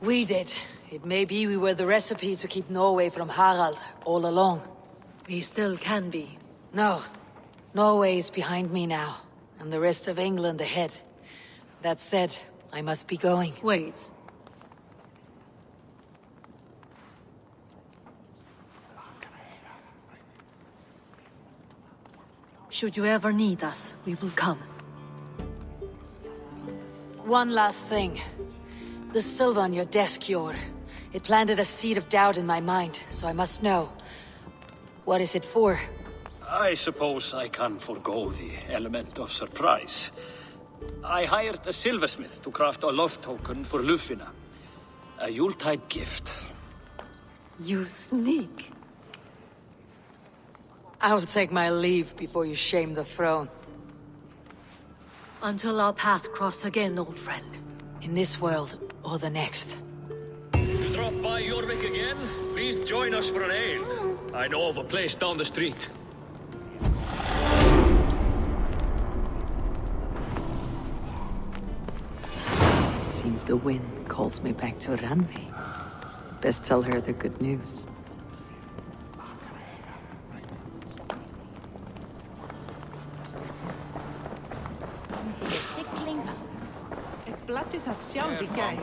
We did. It may be we were the recipe to keep Norway from Harald all along. We still can be. No. Norway is behind me now, and the rest of England ahead. That said, I must be going. Wait. Should you ever need us, we will come. One last thing. The silver on your desk, Yor. It planted a seed of doubt in my mind, so I must know. What is it for? I suppose I can forgo the element of surprise. I hired a silversmith to craft a love token for Lufina. A Yuletide gift. You sneak. I'll take my leave before you shame the throne. Until our paths cross again, old friend. In this world, or the next. You drop by Jorvik again? Please join us for an ale. I know of a place down the street. It seems the wind calls me back to Randvi. Best tell her the good news. Bladið það sjálf í gær.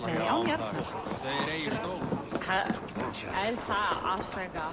Nei, án hjarnar. Þeir eigi stóð. En það afsaka.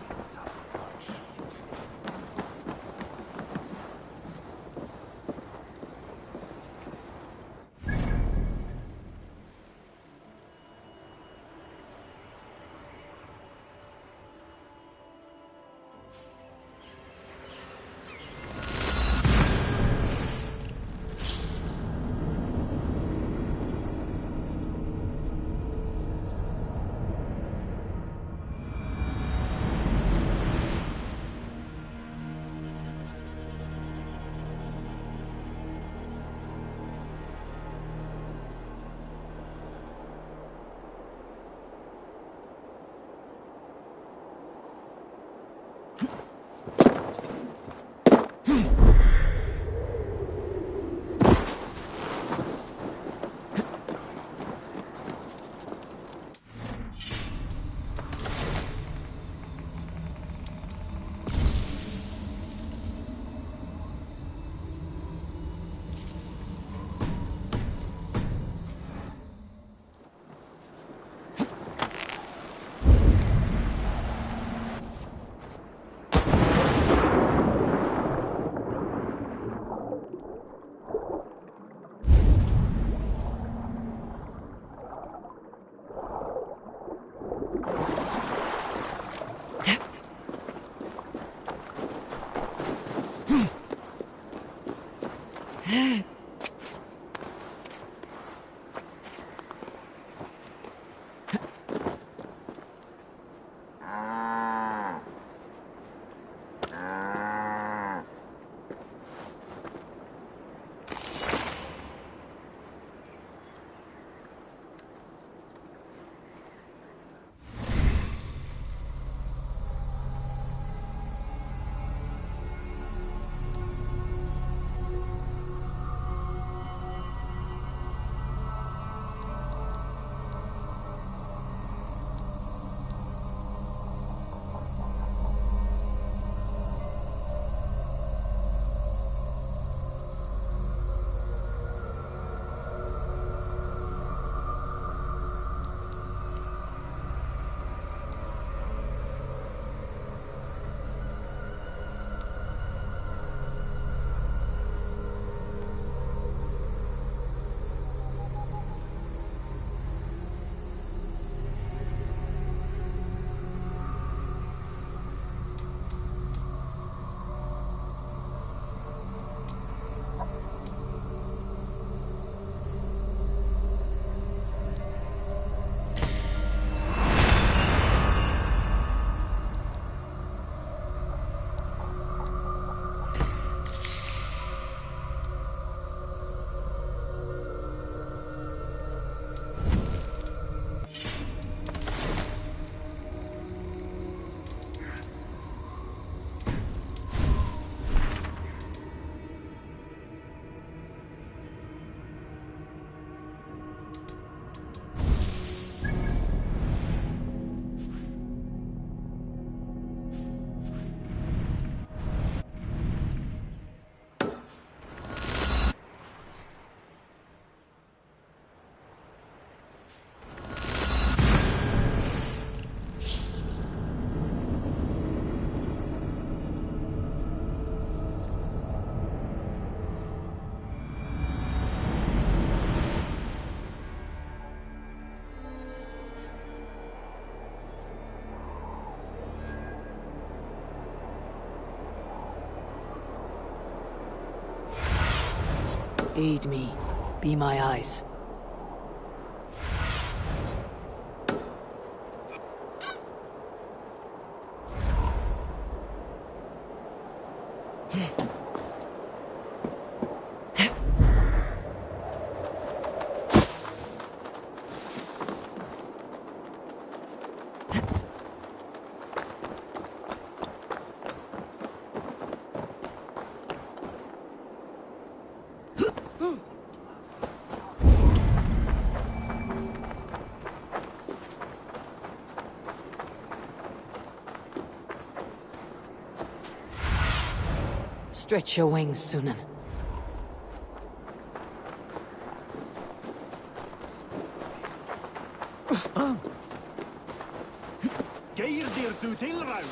Aid me. Be my eyes. Stretch your wings, Sunan. Geir dir du tilraun?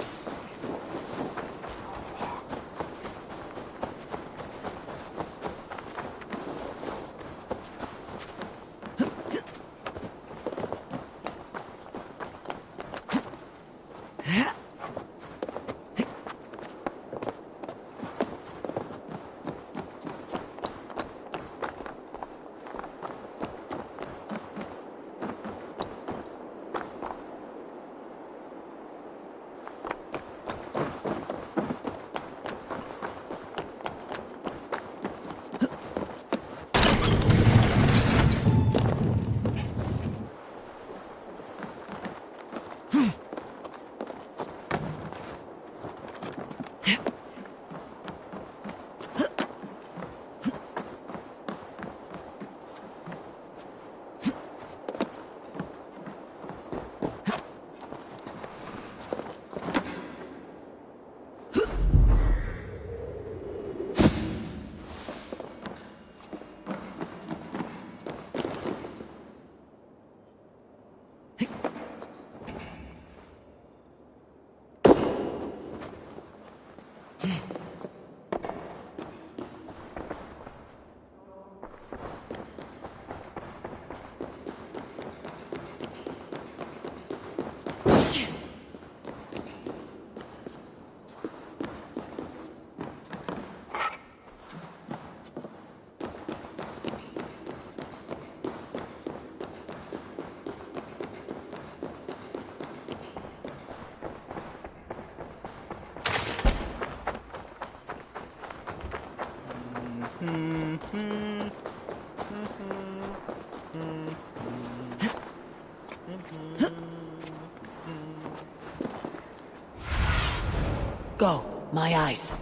Go, my eyes.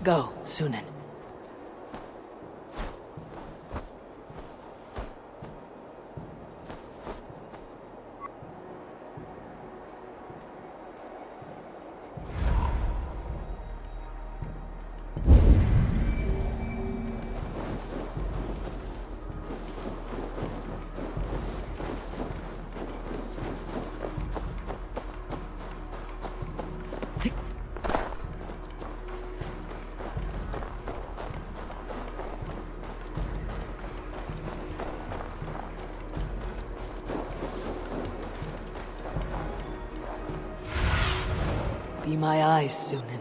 Go, Sunan. Be my eyes, Sunan.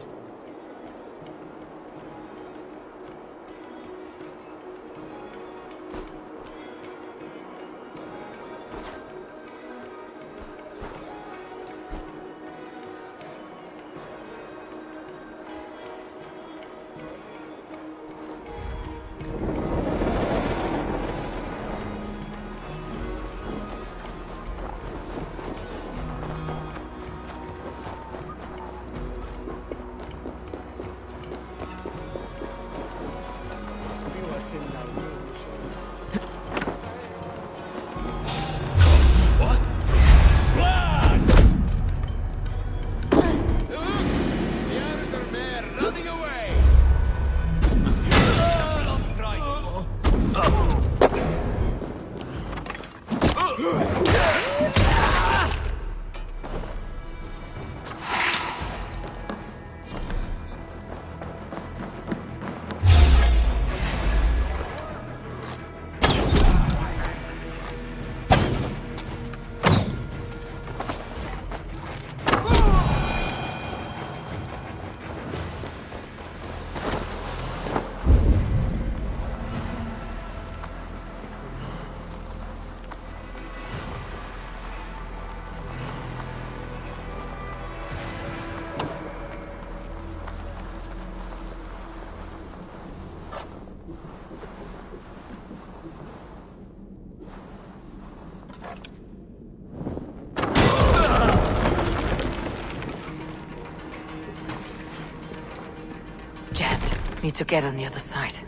Need to get on the other side.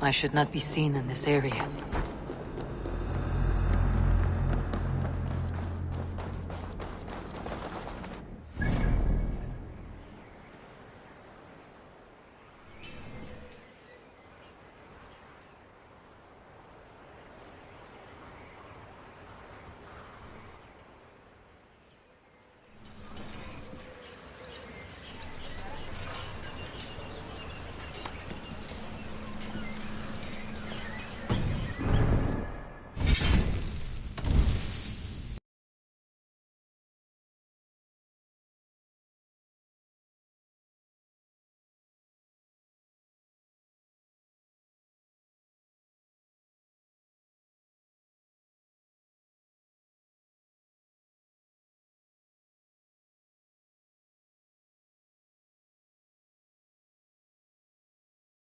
I should not be seen in this area.